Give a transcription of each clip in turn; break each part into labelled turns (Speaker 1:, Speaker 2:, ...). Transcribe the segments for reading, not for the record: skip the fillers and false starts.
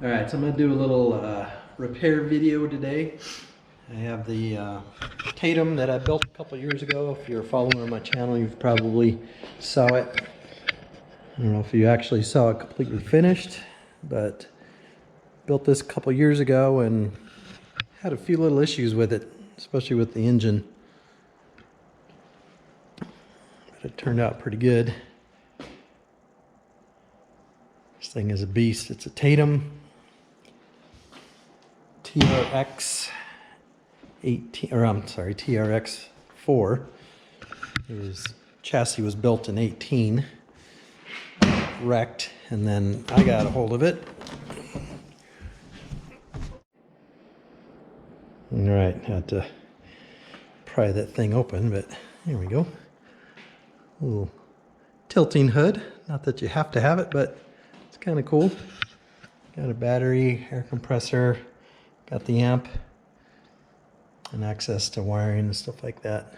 Speaker 1: All right, so I'm gonna do a little repair video today. I have the Tatum that I built a couple years ago. If you're following on my channel, you've probably saw it. I don't know if you actually saw it completely finished, but built this a couple years ago and had a few little issues with it, especially with the engine. But it turned out pretty good. This thing is a beast. It's a Tatum TRX 18, or I'm sorry, TRX 4. His chassis was built in 18, wrecked, and then I got a hold of it. All right, had to pry that thing open, but here we go. Little tilting hood. Not that you have to have it, but it's kind of cool. Got a battery, air compressor, got the amp, and access to wiring and stuff like that.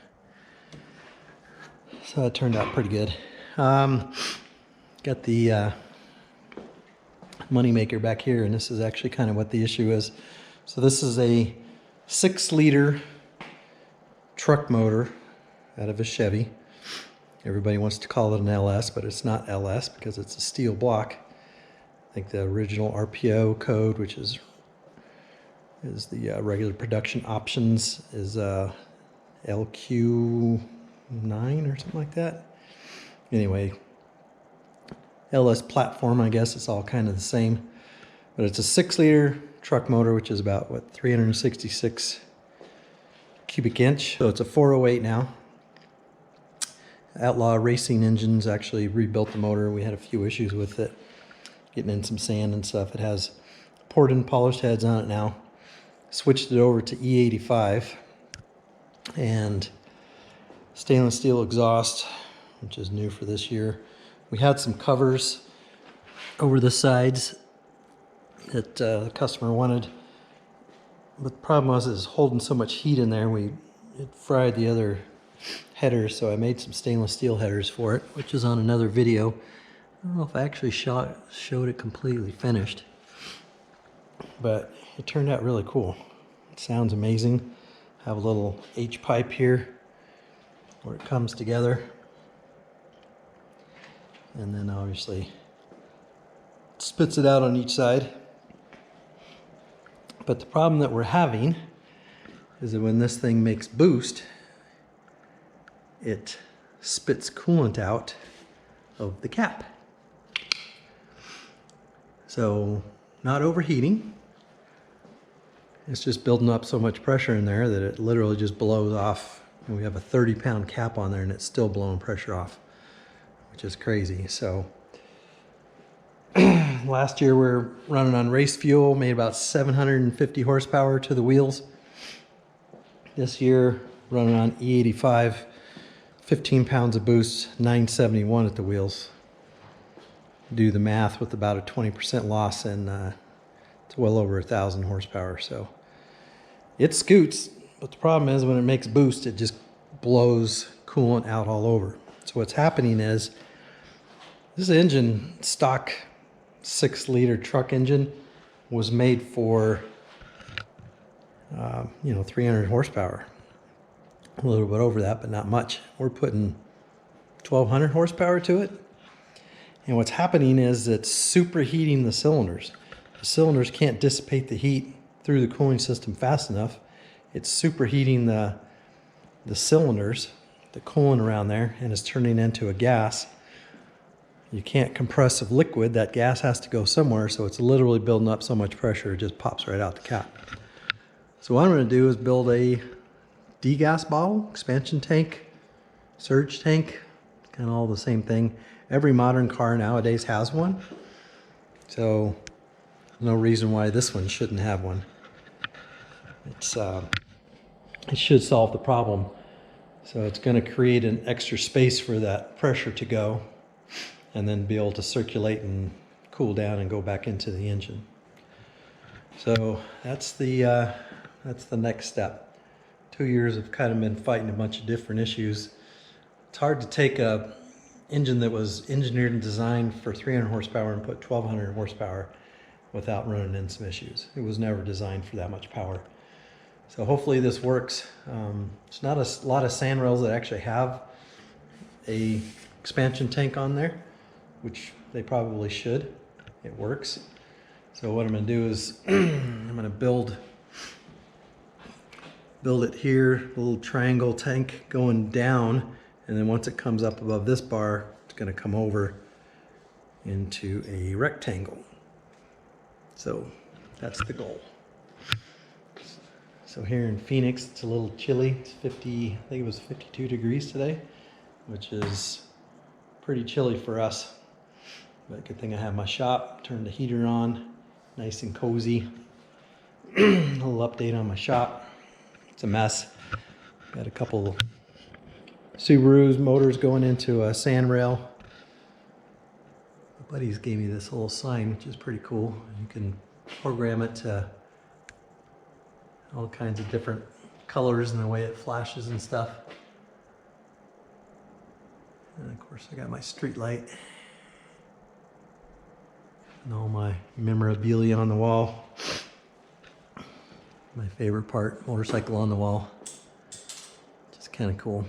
Speaker 1: So it turned out pretty good. Got the money maker back here, and this is actually kind of what the issue is. So this is a 6-liter truck motor out of a Chevy. Everybody wants to call it an LS, but it's not LS because it's a steel block. I think the original RPO code, which is the regular production options, is LQ9 or something like that. Anyway, LS platform, I guess it's all kind of the same. But it's a 6-liter truck motor, which is about, what, 366 cubic inch. So it's a 408 now. Outlaw Racing Engines actually rebuilt the motor. We had a few issues with it, getting in some sand and stuff. It has poured and polished heads on it now. Switched it over to E85 and stainless steel exhaust, which is new for this year. We had some covers over the sides that the customer wanted, but the problem was it was holding so much heat in there, it fried the other headers, so I made some stainless steel headers for it, which is on another video. I don't know if I actually showed it completely finished, but it turned out really cool. It sounds amazing. I have a little H-pipe here where it comes together, and then obviously spits it out on each side. But the problem that we're having is that when this thing makes boost, it spits coolant out of the cap. So, not overheating. It's just building up so much pressure in there that it literally just blows off. And we have a 30-pound cap on there and it's still blowing pressure off, which is crazy. So, last year we were running on race fuel, made about 750 horsepower to the wheels. This year, running on E85, 15 pounds of boost, 971 at the wheels. Do the math with about a 20% loss, and it's well over 1,000 horsepower. So it scoots, but the problem is when it makes boost, it just blows coolant out all over. So what's happening is this engine, stock 6-liter truck engine, was made for 300 horsepower. A little bit over that, but not much. We're putting 1,200 horsepower to it. And what's happening is it's superheating the cylinders. The cylinders can't dissipate the heat through the cooling system fast enough. It's superheating the cylinders, the coolant around there, and it's turning into a gas. You can't compress a liquid. That gas has to go somewhere, so it's literally building up so much pressure it just pops right out the cap. So what I'm going to do is build a degas bottle, expansion tank, surge tank, kind of all the same thing. Every modern car nowadays has one, so no reason why this one shouldn't have one. It should solve the problem. So it's going to create an extra space for that pressure to go, and then be able to circulate and cool down and go back into the engine. So that's the next step. 2 years have kind of been fighting a bunch of different issues. It's hard to take a engine that was engineered and designed for 300 horsepower and put 1,200 horsepower without running into some issues. It was never designed for that much power. So hopefully this works. It's not a lot of sand rails that actually have a expansion tank on there, which they probably should. It works. So what I'm going to do is I'm going to build it here, a little triangle tank going down, and then once it comes up above this bar, it's going to come over into a rectangle. So that's the goal. So here in Phoenix, it's a little chilly. It's 50, I think it was 52 degrees today, which is pretty chilly for us. But good thing I have my shop, turned the heater on, nice and cozy. A little update on my shop. It's a mess. Got a couple Subaru's motors going into a sand rail. My buddies gave me this little sign, which is pretty cool. You can program it to all kinds of different colors and the way it flashes and stuff. And of course I got my street light and all my memorabilia on the wall. My favorite part, motorcycle on the wall. Just kind of cool.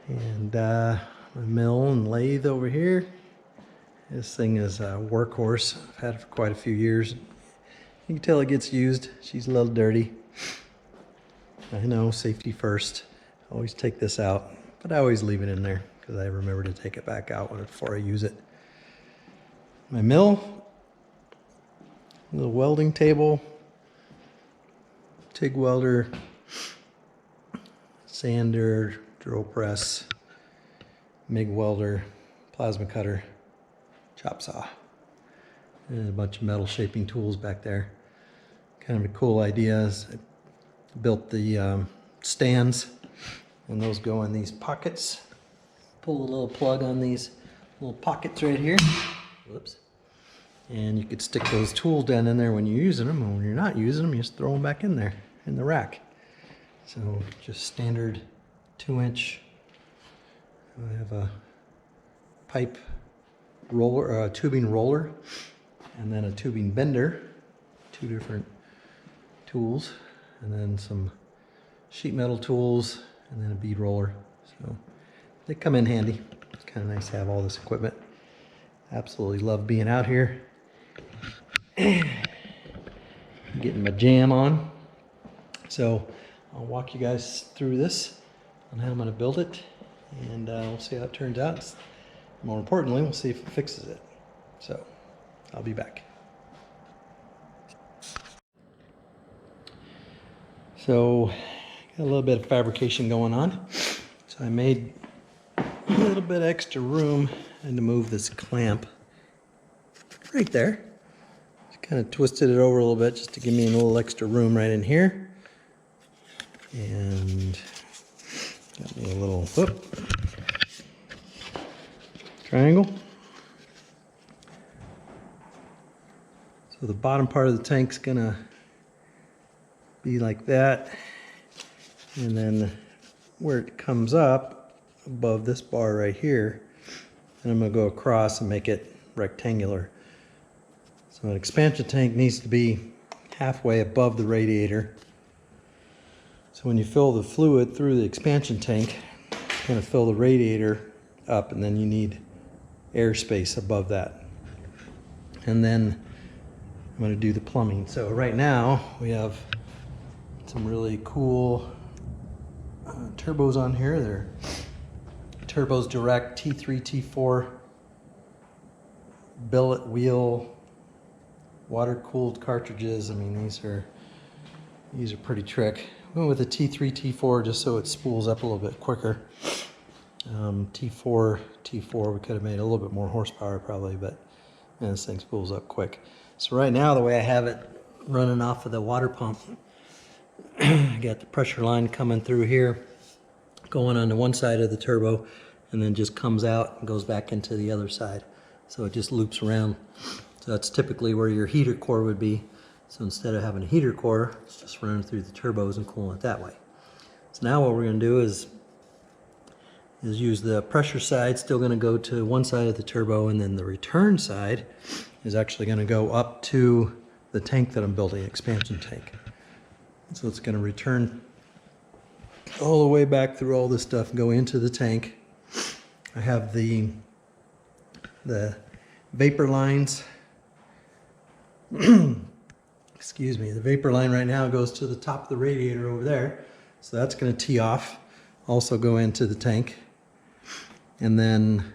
Speaker 1: And my mill and lathe over here. This thing is a workhorse. I've had it for quite a few years. You can tell it gets used. She's a little dirty. I know, safety first. I always take this out, but I always leave it in there because I remember to take it back out before I use it. My mill, little welding table, TIG welder, sander, drill press, MIG welder, plasma cutter, chop saw, and a bunch of metal shaping tools back there. Kind of a cool idea is I built the stands, and those go in these pockets. Pull a little plug on these little pockets right here. Whoops. And you could stick those tools down in there when you're using them, and when you're not using them, you just throw them back in there in the rack. So just standard 2-inch. I have a pipe roller, or a tubing roller, and then a tubing bender, 2 different tools, and then some sheet metal tools, and then a bead roller. So they come in handy. It's kind of nice to have all this equipment. Absolutely love being out here. Getting my jam on. So I'll walk you guys through this on how I'm going to build it, and we'll see how it turns out. More importantly, we'll see if it fixes it. So I'll be back. So got a little bit of fabrication going on. So I made a little bit extra room and to move this clamp right there. Just kind of twisted it over a little bit just to give me a little extra room right in here. And got me a little triangle. So the bottom part of the tank's gonna be like that, and then where it comes up above this bar right here, and I'm gonna go across and make it rectangular. So an expansion tank needs to be halfway above the radiator. So when you fill the fluid through the expansion tank, it's gonna fill the radiator up, and then you need airspace above that. And then I'm going to do the plumbing. So right now we have some really cool turbos on here. They're Turbos Direct T3, T4 billet wheel water-cooled cartridges. I mean, these are pretty trick. Went with a T3, T4 just so it spools up a little bit quicker. T4, we could have made a little bit more horsepower probably, but man, this thing spools up quick. So right now, the way I have it running off of the water pump, I got the pressure line coming through here, going on to one side of the turbo, and then just comes out and goes back into the other side. So it just loops around. So that's typically where your heater core would be. So instead of having a heater core, it's just running through the turbos and cooling it that way. So now what we're going to do is use the pressure side, still going to go to one side of the turbo, and then the return side is actually going to go up to the tank that I'm building, expansion tank. So it's going to return all the way back through all this stuff and go into the tank. I have the vapor lines. Excuse me, the vapor line right now goes to the top of the radiator over there. So that's going to tee off, also go into the tank. And then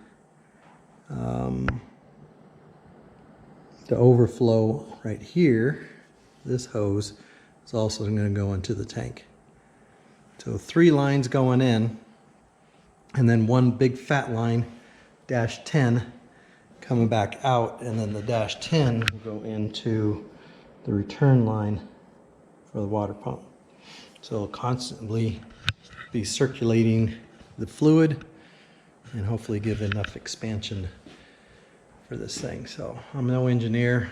Speaker 1: the overflow right here, this hose, is also going to go into the tank. So 3 lines going in, and then one big fat line, -10, coming back out, and then the -10 will go into the return line for the water pump. So it'll constantly be circulating the fluid and hopefully give enough expansion for this thing. So I'm no engineer,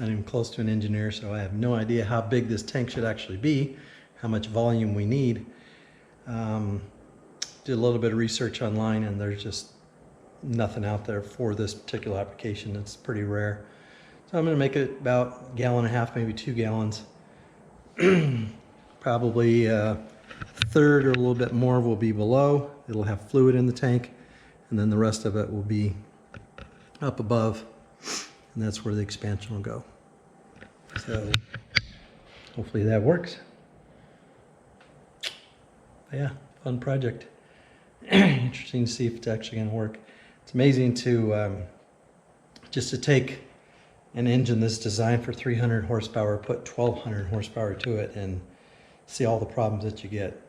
Speaker 1: not even close to an engineer, so I have no idea how big this tank should actually be, how much volume we need. Did a little bit of research online, and there's just nothing out there for this particular application. It's pretty rare. So I'm going to make it about 1.5 gallons, maybe 2 gallons. Probably a third or a little bit more will be below. It'll have fluid in the tank, and then the rest of it will be up above, and that's where the expansion will go. So hopefully that works. But yeah, fun project. Interesting to see if it's actually going to work. It's amazing to just to take an engine that's designed for 300 horsepower, put 1,200 horsepower to it, and see all the problems that you get.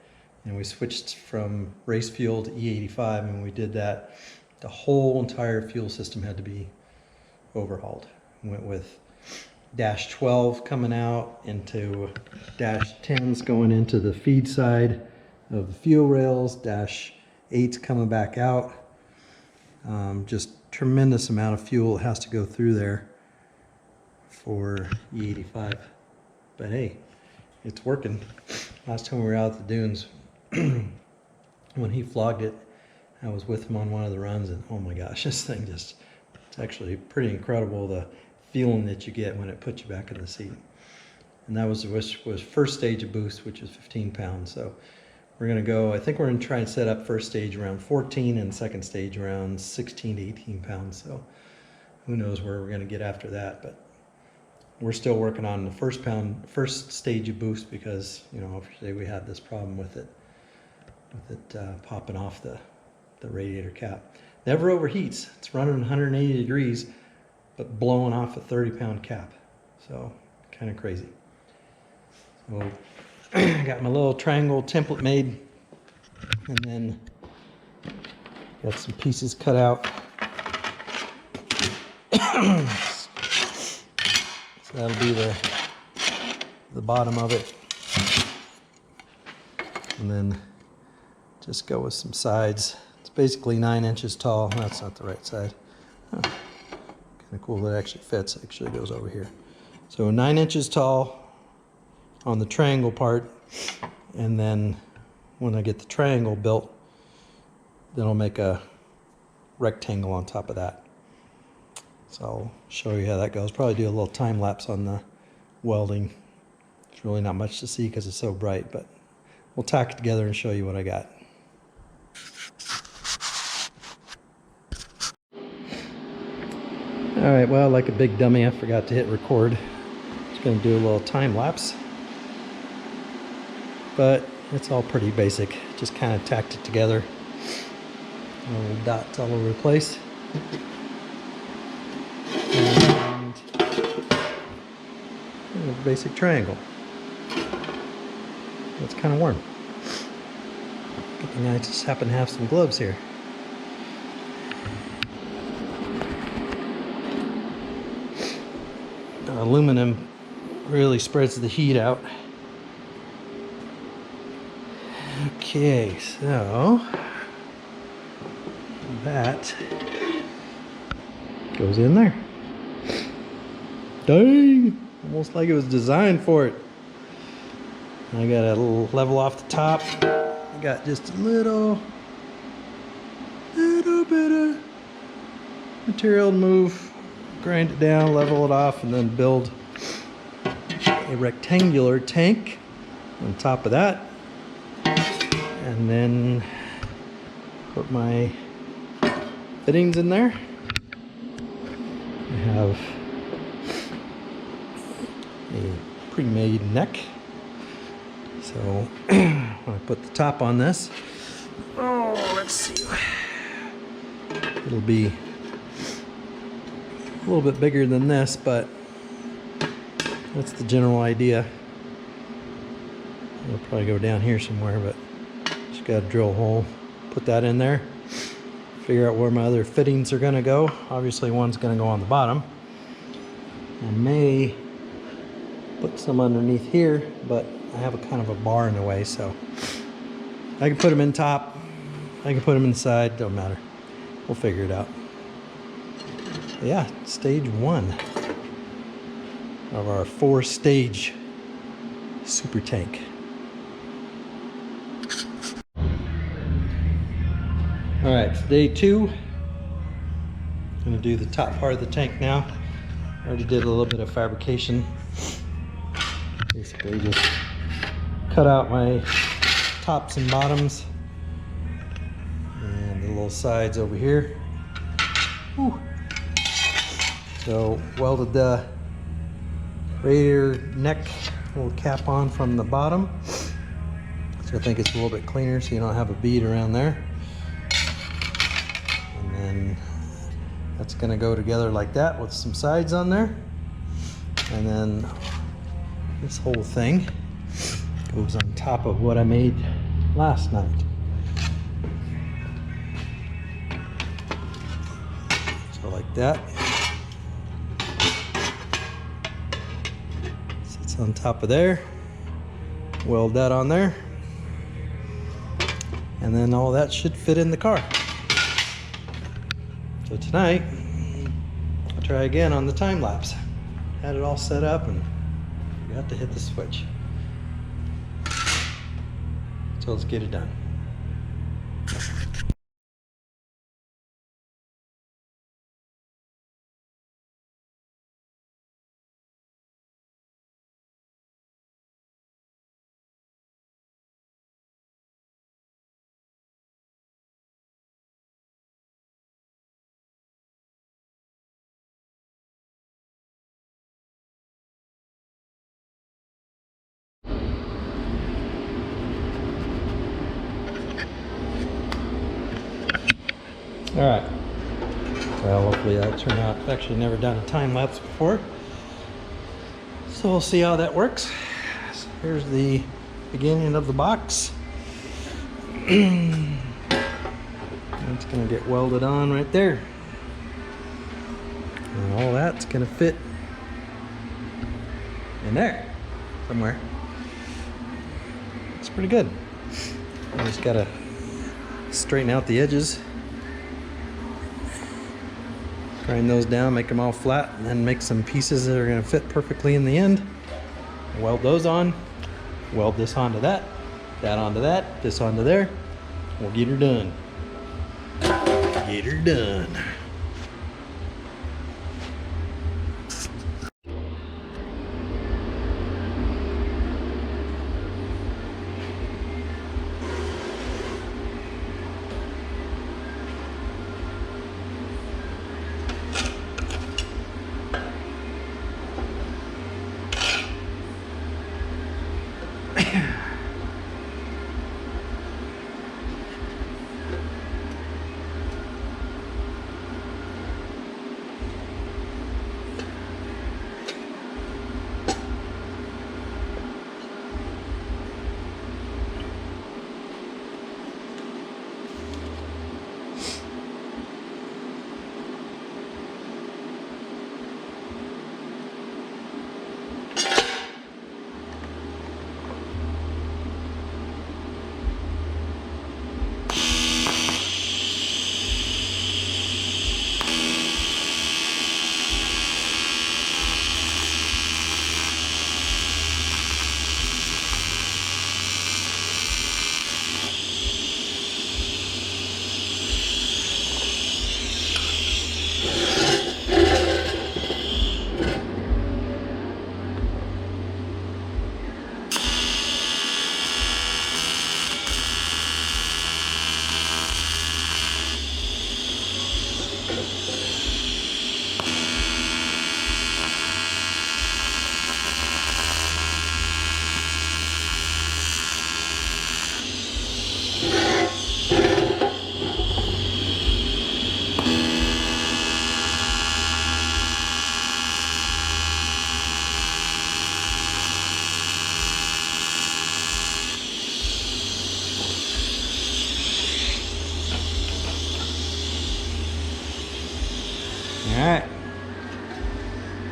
Speaker 1: And we switched from race fuel to E85, and when we did that, the whole entire fuel system had to be overhauled. We went with -12 coming out into -10s going into the feed side of the fuel rails, -8s coming back out. Just tremendous amount of fuel has to go through there for E85. But hey, it's working. Last time we were out at the dunes, when he flogged it, I was with him on one of the runs, and oh my gosh, this thing just, it's actually pretty incredible, the feeling that you get when it puts you back in the seat. And that was first stage of boost, which is 15 pounds. So we're going to go, I think we're going to try and set up first stage around 14 and second stage around 16 to 18 pounds. So who knows where we're going to get after that, but we're still working on the first stage of boost, because, you know, obviously we had this problem with it popping off the radiator cap. Never overheats. It's running 180 degrees, but blowing off a 30-pound cap. So kind of crazy. So I got my little triangle template made, and then got some pieces cut out. So that'll be the bottom of it. And then just go with some sides. It's basically 9 inches tall. That's not the right side. Huh. Kind of cool that it actually fits. It actually goes over here. So 9 inches tall on the triangle part, and then when I get the triangle built, then I'll make a rectangle on top of that. So I'll show you how that goes. Probably do a little time lapse on the welding. It's really not much to see because it's so bright, but we'll tack it together and show you what I got. All right, well, like a big dummy, I forgot to hit record. Just gonna do a little time lapse, but it's all pretty basic. Just kind of tacked it together. Little dots all over the place. And a basic triangle. It's kind of warm. Good thing I just happen to have some gloves here. Aluminum really spreads the heat out. Okay, so that goes in there. Dang! Almost like it was designed for it. I got a little level off the top. I got just a little bit of material to move grind it down, level it off, and then build a rectangular tank on top of that. And then put my fittings in there. I have a pre-made neck. So when I put the top on this, oh, let's see, it'll be a little bit bigger than this, but that's the general idea. It'll probably go down here somewhere, but just got to drill a hole, put that in there, figure out where my other fittings are going to go. Obviously one's going to go on the bottom. I may put some underneath here, but I have a kind of a bar in the way, so I can put them in top, I can put them inside, don't matter. We'll figure it out. But yeah, stage 1 of our 4-stage super tank. All right, it's day 2. I'm gonna do the top part of the tank now. I already did a little bit of fabrication. Basically just cut out my tops and bottoms and the little sides over here. Whew. So welded the radiator neck little cap on from the bottom. So I think it's a little bit cleaner so you don't have a bead around there. And then that's gonna go together like that with some sides on there. And then this whole thing goes on top of what I made last night. So like that. Sits on top of there. Weld that on there. And then all that should fit in the car. So tonight, I'll try again on the time lapse. Had it all set up and forgot to hit the switch. So let's get it done. All right, well, hopefully that turned out. I've actually never done a time lapse before, so we'll see how that works. So here's the beginning of the box. It's gonna get welded on right there, and all that's gonna fit in there somewhere. It's pretty good. I just gotta straighten out the edges. Grind those down, make them all flat, and then make some pieces that are going to fit perfectly in the end. Weld those on, weld this onto that, that onto that, this onto there. We'll get her done. Get her done.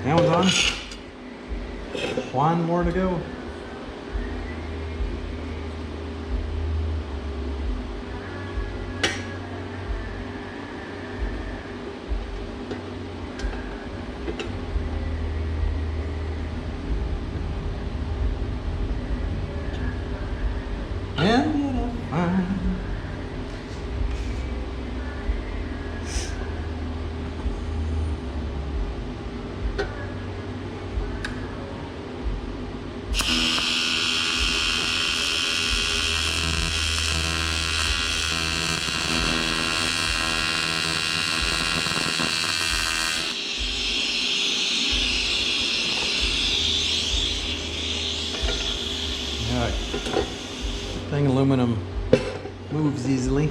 Speaker 1: That one's on. One more to go. And it'll fine. Alright. Thing aluminum moves easily.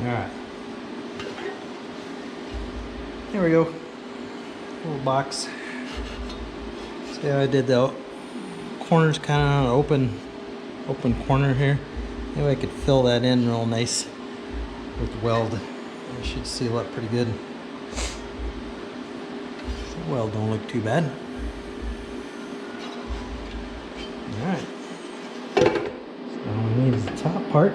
Speaker 1: Alright. There we go. Little box. See how I did the corners kind of on an open corner here. Maybe I could fill that in real nice with weld. It should seal up pretty good. The weld don't look too bad. Alright. So all we need is the top part.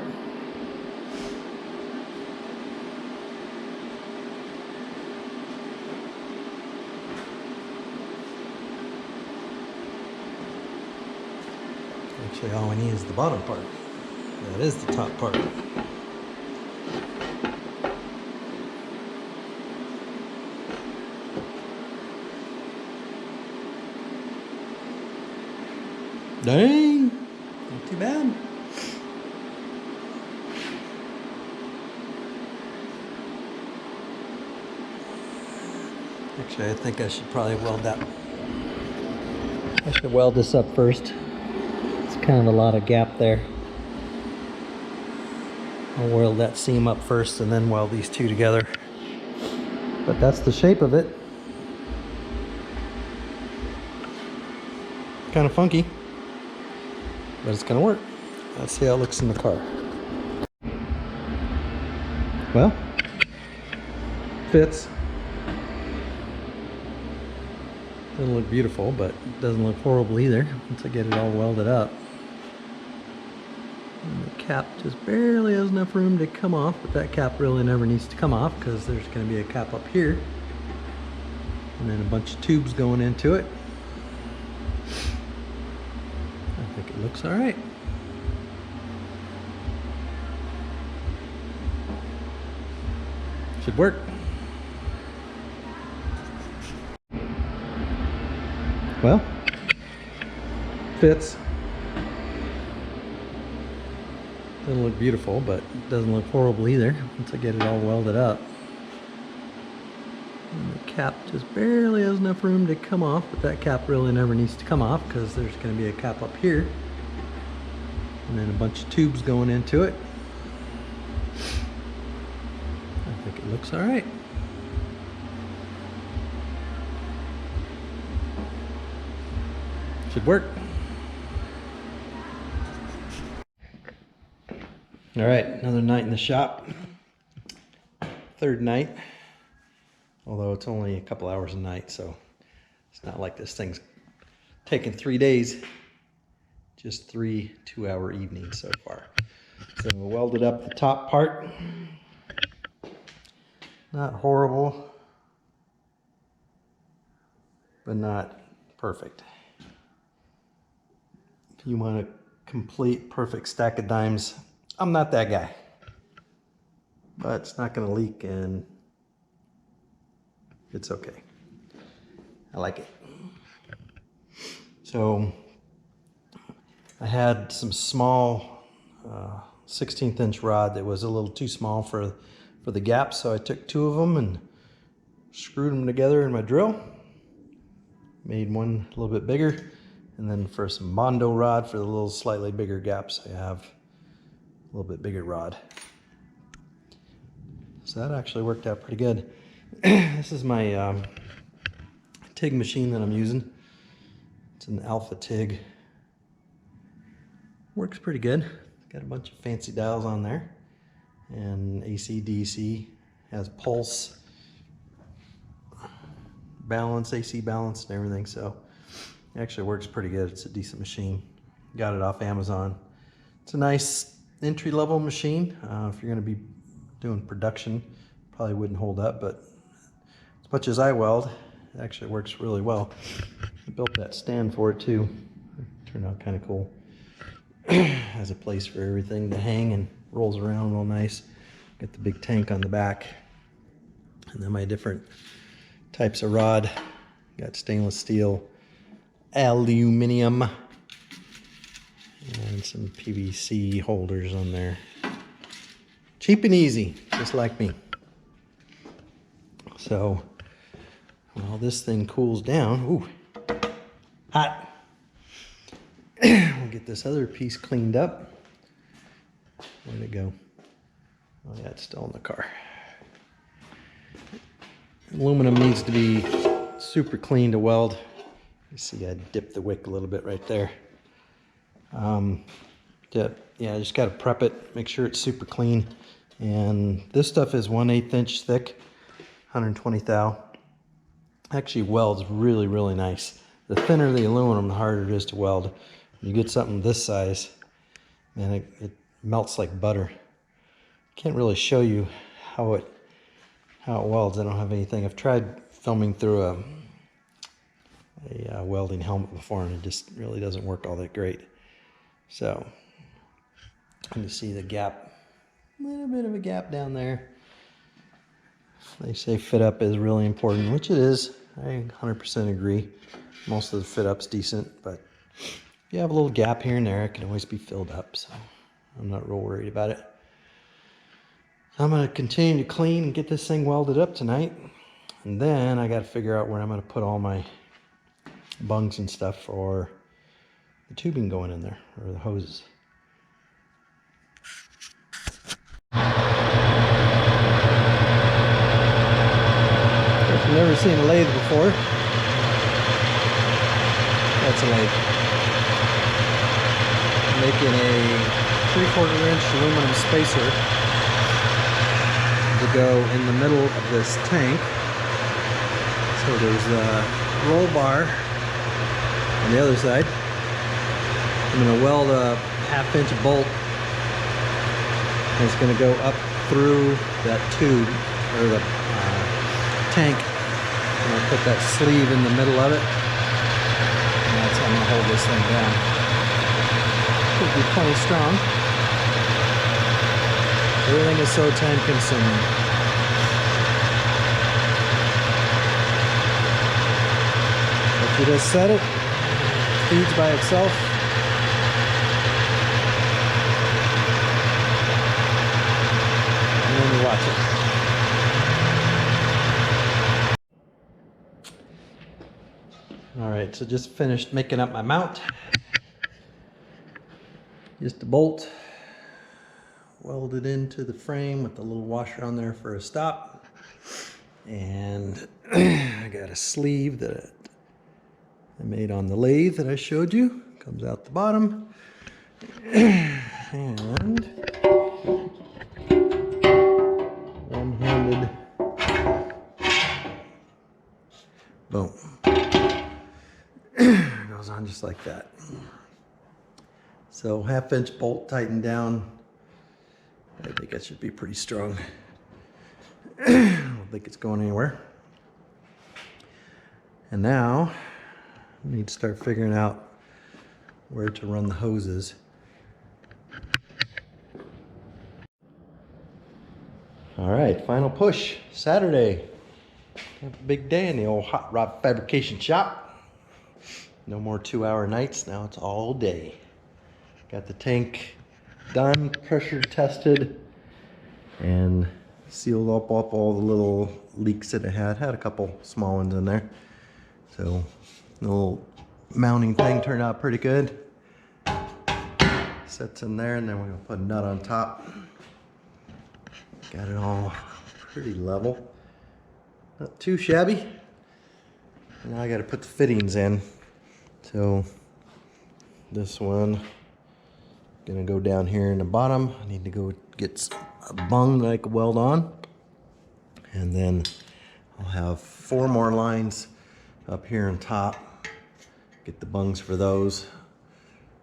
Speaker 1: Actually, all we need is the bottom part. That is the top part. Dang! Not too bad. Actually, I think I should probably weld that. I should weld this up first. Kind of a lot of gap there. I'll weld that seam up first and then weld these two together. But that's the shape of it. Kind of funky, but it's gonna work. Let's see how it looks in the car. Well, fits. Doesn't look beautiful, but it doesn't look horrible either once I get it all welded up. And the cap just barely has enough room to come off, but that cap really never needs to come off because there's going to be a cap up here. And then a bunch of tubes going into it. I think it looks alright. Should work. Well, fits. Doesn't look beautiful, but it doesn't look horrible either once I get it all welded up. And the cap just barely has enough room to come off, but that cap really never needs to come off because there's going to be a cap up here. And then a bunch of tubes going into it. I think it looks alright. Should work. All right, another night in the shop. Third night, although it's only a couple hours a night, so it's not like this thing's taken 3 days. Just 3 2-hour evenings so far. So we welded up the top part. Not horrible, but not perfect. If you want a complete perfect stack of dimes, I'm not that guy. But it's not going to leak and it's okay. I like it. So I had some small 16th inch rod that was a little too small for the gap, so I took 2 of them and screwed them together in my drill. Made one a little bit bigger, and then for some Mondo rod for the little slightly bigger gaps, I have a little bit bigger rod. So that actually worked out pretty good. This is my TIG machine that I'm using. It's an Alpha TIG. Works pretty good. Got a bunch of fancy dials on there. And AC, DC, has pulse, balance, AC balance and everything. So it actually works pretty good. It's a decent machine. Got it off Amazon. It's a nice entry-level machine. If you're going to be doing production, probably wouldn't hold up, but as much as I weld, it actually works really well. I built that stand for it too. It turned out kind of cool. Has a place for everything to hang and rolls around real nice. Got the big tank on the back. And then my different types of rod. Got stainless steel, aluminum, and some PVC holders on there. Cheap and easy, just like me. So, while this thing cools down, ooh, hot. We'll get this other piece cleaned up. Where'd it go? Oh yeah, it's still in the car. Aluminum needs to be super clean to weld. You see I dipped the wick a little bit right there. Yeah, I just got to prep it, make sure it's super clean. And this stuff is 1/8 inch thick, 120 thou. Actually welds really, really nice. The thinner the aluminum, the harder it is to weld. When you get something this size, man, it melts like butter. Can't really show you how it welds. I don't have anything. I've tried filming through a welding helmet before, and it just really doesn't work all that great. So you can see the gap, a little bit of a gap down there. They say fit up is really important, which it is. I 100% agree. Most of the fit up's decent, but if you have a little gap here and there, it can always be filled up, so I'm not real worried about it. I'm going to continue to clean and get this thing welded up tonight, and then I got to figure out where I'm going to put all my bungs and stuff for the tubing going in there, or the hoses. If you've never seen a lathe before, that's a lathe. Making a 3/4 inch aluminum spacer to go in the middle of this tank. So there's a roll bar on the other side. I'm going to weld a 1/2 inch bolt, and it's going to go up through that tube, or the tank. I'm going to put that sleeve in the middle of it, and that's how I'm going to hold this thing down. Should be plenty strong. Everything is so time consuming. If you just set it, it feeds by itself. And then you watch it. Alright, so just finished making up my mount. Just a bolt welded into the frame with the little washer on there for a stop. And I got a sleeve that I made on the lathe that I showed you. Comes out the bottom. And one-handed, boom. Goes on just like that. So 1/2 inch bolt tightened down. I think that should be pretty strong. We'll don't think it's going anywhere. And now I need to start figuring out where to run the hoses. All right, final push, Saturday. Have a big day in the old hot rod fabrication shop. No more 2-hour nights, now it's all day. Got the tank done, pressure tested, and sealed up all the little leaks that it had. Had a couple small ones in there. So the little mounting thing turned out pretty good. Sets in there, and then we're gonna put a nut on top. Got it all pretty level. Not too shabby. Now I gotta put the fittings in. So this one, gonna go down here in the bottom. I need to go get a bung that I can weld on. And then I'll have 4 more lines up here on top. Get the bungs for those.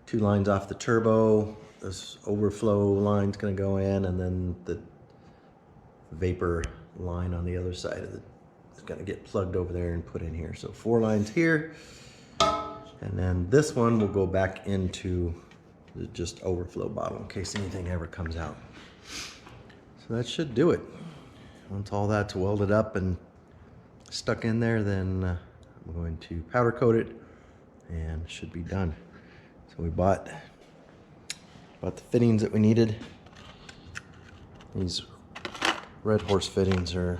Speaker 1: 2 lines off the turbo. This overflow line's gonna go in, and then the vapor line on the other side of it is gonna get plugged over there and put in here. So 4 lines here. And then this one will go back into the just overflow bottle in case anything ever comes out. So that should do it. Once all that's welded up and stuck in there, then I'm going to powder coat it and should be done. So we bought the fittings that we needed. These Red Horse fittings are,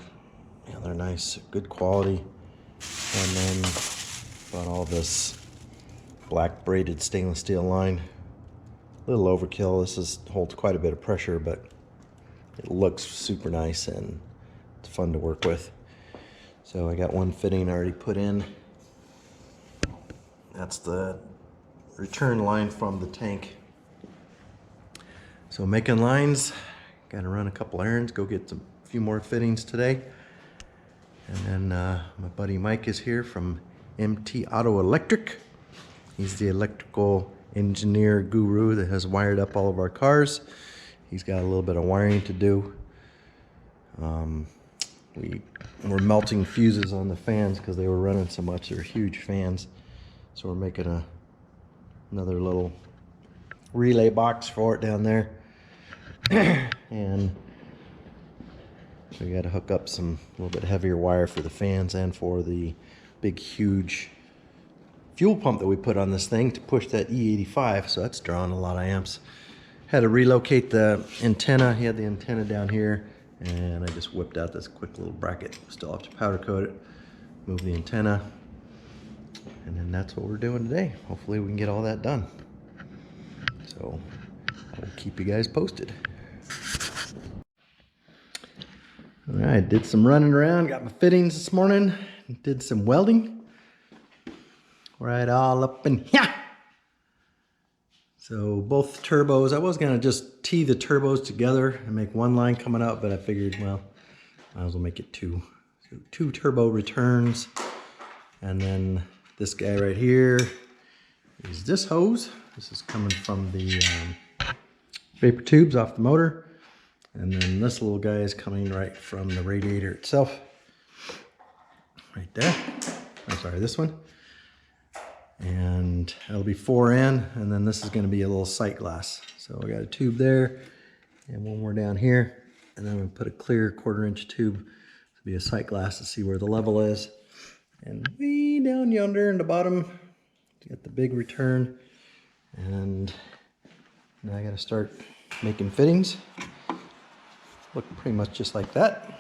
Speaker 1: yeah, they're nice, good quality. And then bought all this black braided stainless steel line. A little overkill. This holds quite a bit of pressure, but it looks super nice and it's fun to work with. So I got one fitting already put in. That's the return line from the tank. So making lines, gotta run a couple errands, go get a few more fittings today. And then my buddy Mike is here from MT Auto Electric. He's the electrical engineer guru that has wired up all of our cars. He's got a little bit of wiring to do. We're melting fuses on the fans because they were running so much. They're huge fans. So we're making another little relay box for it down there. And we got to hook up some little bit heavier wire for the fans and for the big huge fuel pump that we put on this thing to push that E85. So that's drawing a lot of amps. Had to relocate the antenna. He had the antenna down here, and I just whipped out this quick little bracket. Still have to powder coat it, move the antenna, and then that's what we're doing today. Hopefully we can get all that done. So I will keep you guys posted. All right, did some running around, got my fittings this morning, did some welding. Right all up in here. So both turbos, I was gonna just tee the turbos together and make one line coming out, but I figured, well, might as well make it 2. So 2 turbo returns. And then this guy right here is this hose. This is coming from the vapor tubes off the motor. And then this little guy is coming right from the radiator itself. Right there. I'm sorry, this one. And it'll be 4 in, and then this is going to be a little sight glass. So I got a tube there, and one more down here, and then I'm going to put a clear 1/4-inch tube to be a sight glass to see where the level is. And way down yonder in the bottom, you got the big return, and now I got to start making fittings. Look pretty much just like that.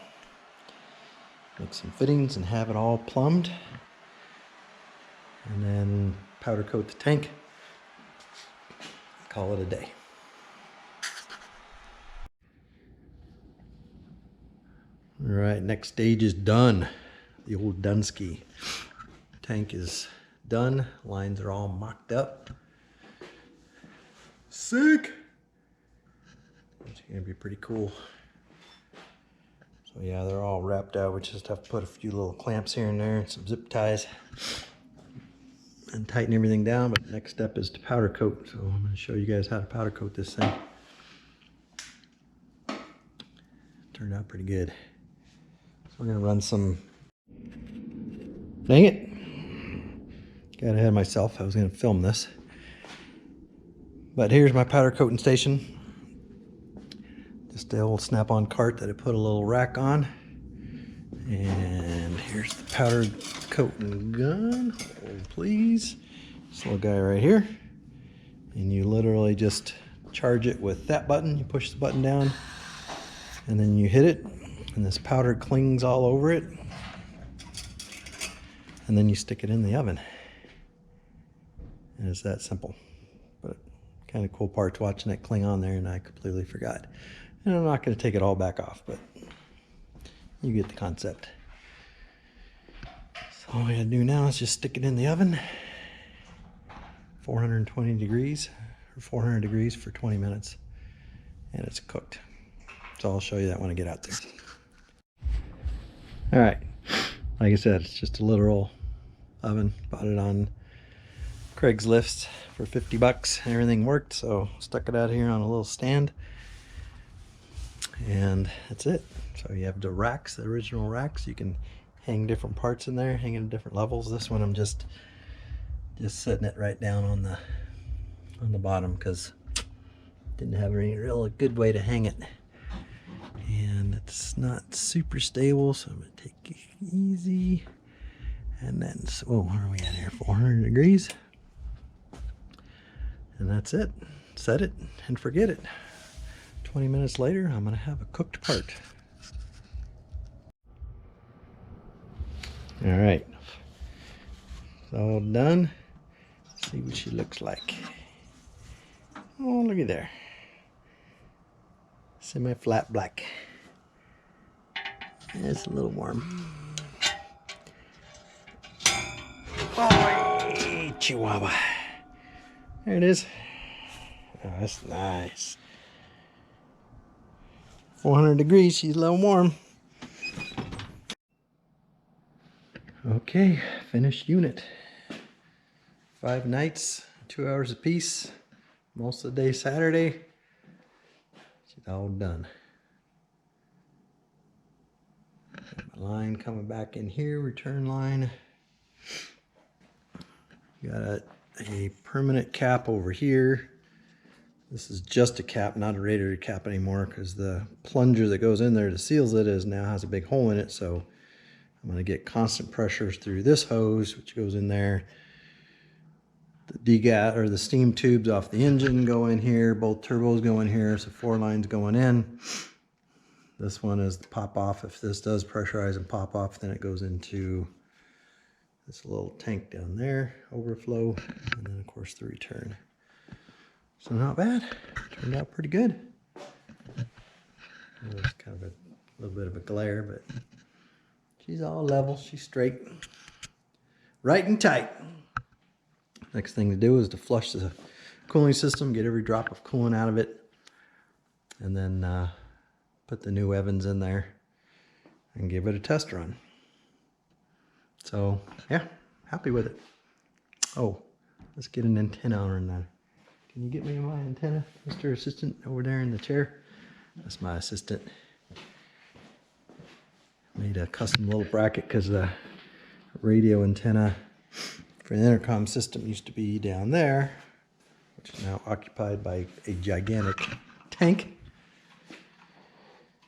Speaker 1: Make some fittings and have it all plumbed. And then powder coat the tank. Call it a day. All right, next stage is done. The old Dunsky. Tank is done. Lines are all mocked up. Sick! It's gonna be pretty cool. So yeah, they're all wrapped out. We just have to put a few little clamps here and there and some zip ties and tighten everything down. But next step is to powder coat. So I'm going to show you guys how to powder coat this thing. Turned out pretty good. So We're gonna run some, dang it. Got ahead of myself, I was gonna film this. But here's my powder coating station. Just the old snap-on cart that I put a little rack on. And here's the powder coating gun. Hold please. This little guy right here. And you literally just charge it with that button. You push the button down and then you hit it and this powder clings all over it. And then you stick it in the oven. And it's that simple. But kind of cool parts watching it cling on there, and I completely forgot. And I'm not going to take it all back off, but you get the concept. So all I gotta do now is just stick it in the oven, 420 degrees or 400 degrees for 20 minutes, and it's cooked. So I'll show you that when I get out there. All right, like I said, it's just a literal oven. Bought it on Craigslist for 50 bucks. Everything worked, so stuck it out here on a little stand, and that's it. So you have the racks, the original racks. You can hang different parts in there, hang at different levels. This one I'm just setting it right down on the bottom because didn't have any real good way to hang it, and it's not super stable. So I'm gonna take it easy, and then oh, where are we at here? 400 degrees, and that's it. Set it and forget it. 20 minutes later, I'm gonna have a cooked part. All right, it's all done. Let's see what she looks like. Oh, looky there. Semi-flat black. It's a little warm. Oh, Chihuahua. There it is. Oh, that's nice. 400 degrees, she's a little warm. Okay, finished unit. 5 nights, 2 hours a piece. Most of the day Saturday. She's all done. Got my line coming back in here, return line. Got a permanent cap over here. This is just a cap, not a radiator cap anymore, because the plunger that goes in there that seals it now has a big hole in it. So I'm going to get constant pressures through this hose, which goes in there. The degas or the steam tubes off the engine go in here. Both turbos go in here, so 4 lines going in. This one is the pop off. If this does pressurize and pop off, then it goes into this little tank down there, overflow, and then of course the return. So not bad. Turned out pretty good. It was kind of a little bit of a glare, but she's all level. She's straight, right and tight. Next thing to do is to flush the cooling system, get every drop of coolant out of it, and then put the new Evans in there and give it a test run. So yeah, happy with it. Oh, let's get an antenna on that. Can you get me my antenna, Mr. Assistant over there in the chair? That's my assistant. Made a custom little bracket because the radio antenna for the intercom system used to be down there, which is now occupied by a gigantic tank.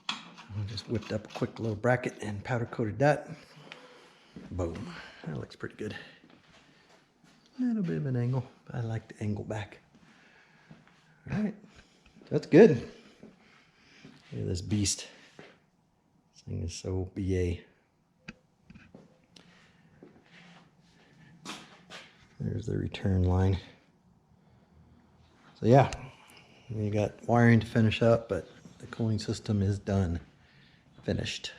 Speaker 1: I just whipped up a quick little bracket and powder coated that. Boom. That looks pretty good. A little bit of an angle, but I like the angle back. All right, that's good. Look at this beast. This thing is so BA. There's the return line. So yeah, we got wiring to finish up, but the cooling system is done. Finished.